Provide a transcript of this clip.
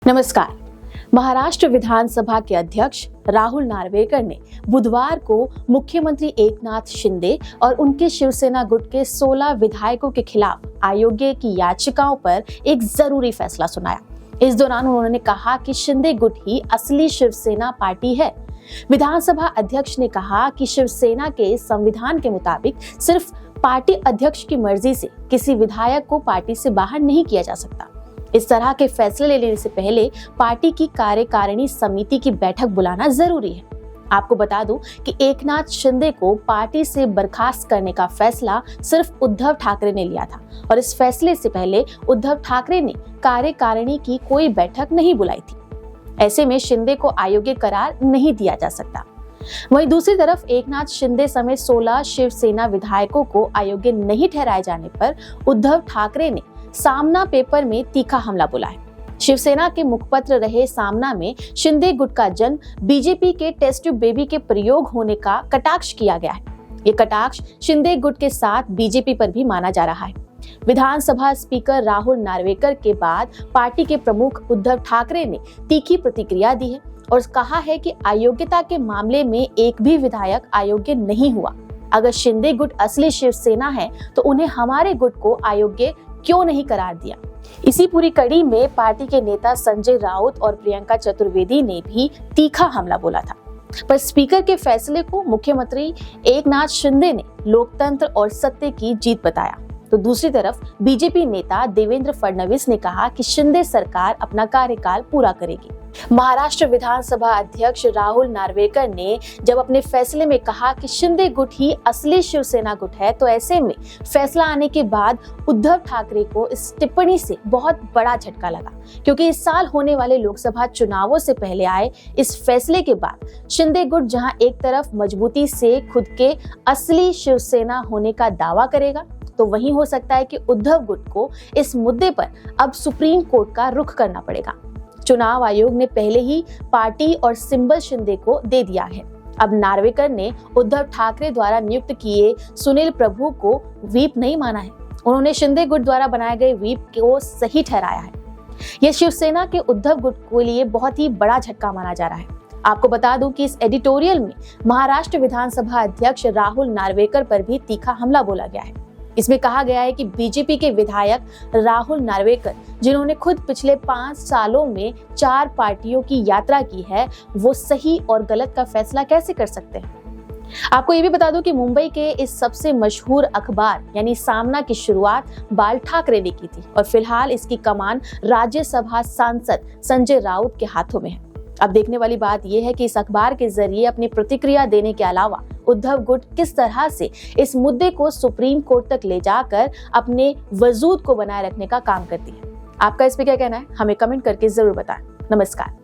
नमस्कार। महाराष्ट्र विधानसभा के अध्यक्ष राहुल नार्वेकर ने बुधवार को मुख्यमंत्री एकनाथ शिंदे और उनके शिवसेना गुट के 16 विधायकों के खिलाफ अयोग्य की याचिकाओं पर एक जरूरी फैसला सुनाया। इस दौरान उन्होंने कहा कि शिंदे गुट ही असली शिवसेना पार्टी है। विधानसभा अध्यक्ष ने कहा कि शिवसेना के संविधान के मुताबिक सिर्फ पार्टी अध्यक्ष की मर्जी से किसी विधायक को पार्टी से बाहर नहीं किया जा सकता। इस तरह के फैसले लेने से पहले पार्टी की कार्यकारिणी समिति की बैठक बुलाना जरूरी है। आपको बता दूं कि एकनाथ शिंदे को पार्टी से बर्खास्त करने का फैसला सिर्फ उद्धव ठाकरे ने लिया था और इस फैसले से पहले उद्धव ठाकरे ने कार्यकारिणी की कोई बैठक नहीं बुलाई थी। ऐसे में शिंदे को अयोग्य करार नहीं दिया जा सकता। वहीं दूसरी तरफ एकनाथ शिंदे समेत 16 शिवसेना विधायकों को अयोग्य नहीं ठहराए जाने पर उद्धव ठाकरे ने सामना पेपर में तीखा हमला बोला है। शिवसेना के मुखपत्र रहे सामना में शिंदे गुट का जन्म बीजेपी के टेस्ट ट्यूब बेबी के प्रयोग होने का कटाक्ष किया गया है। ये कटाक्ष शिंदे गुट के साथ बीजेपी पर भी माना जा रहा है। विधानसभा स्पीकर राहुल नार्वेकर के बाद पार्टी के प्रमुख उद्धव ठाकरे ने तीखी प्रतिक्रिया दी है और कहा है कि अयोग्यता के मामले में एक भी विधायक अयोग्य नहीं हुआ। अगर शिंदे गुट असली शिवसेना है तो उन्हें हमारे गुट को अयोग्य क्यों नहीं करार दिया। इसी पूरी कड़ी में पार्टी के नेता संजय राउत और प्रियंका चतुर्वेदी ने भी तीखा हमला बोला था। पर स्पीकर के फैसले को मुख्यमंत्री एकनाथ शिंदे ने लोकतंत्र और सत्य की जीत बताया। तो दूसरी तरफ बीजेपी नेता देवेंद्र फडणवीस ने कहा कि शिंदे सरकार अपना कार्यकाल पूरा करेगी। महाराष्ट्र विधानसभा अध्यक्ष राहुल नार्वेकर ने जब अपने फैसले में कहा कि शिंदे गुट ही असली शिवसेना गुट है, तो ऐसे में फैसला आने के बाद उद्धव ठाकरे को इस टिप्पणी से बहुत बड़ा झटका लगा, क्योंकि इस साल होने वाले लोकसभा चुनावों से पहले आए इस फैसले के बाद शिंदे गुट जहां एक तरफ मजबूती से खुद के असली शिवसेना होने का दावा करेगा, तो वहीं हो सकता है कि उद्धव गुट को इस मुद्दे पर अब सुप्रीम कोर्ट का रुख करना पड़ेगा। चुनाव आयोग ने पहले ही पार्टी और सिंबल शिंदे को दे दिया है। अब नार्वेकर ने उद्धव ठाकरे द्वारा नियुक्त किए सुनील प्रभु को व्हीप नहीं माना है। उन्होंने शिंदे गुट द्वारा बनाए गए व्हीप को सही ठहराया है। यह शिवसेना के उद्धव गुट के लिए बहुत ही बड़ा झटका माना जा रहा है। आपको बता दूं कि इस एडिटोरियल में महाराष्ट्र विधानसभा अध्यक्ष राहुल नार्वेकर पर भी तीखा हमला बोला गया है। इसमें कहा गया है कि बीजेपी के विधायक राहुल नार्वेकर, जिन्होंने खुद पिछले 5 सालों में 4 पार्टियों की यात्रा की है, वो सही और गलत का फैसला कैसे कर सकते हैं। आपको ये भी बता दूं कि मुंबई के इस सबसे मशहूर अखबार यानी सामना की शुरुआत बाल ठाकरे ने की थी और फिलहाल इसकी कमान राज्यसभा सांसद संजय राउत के हाथों में है। अब देखने वाली बात यह है कि इस अखबार के जरिए अपनी प्रतिक्रिया देने के अलावा उद्धव गुट किस तरह से इस मुद्दे को सुप्रीम कोर्ट तक ले जाकर अपने वजूद को बनाए रखने का काम करती है। आपका इस पे क्या कहना है, हमें कमेंट करके जरूर बताएं। नमस्कार।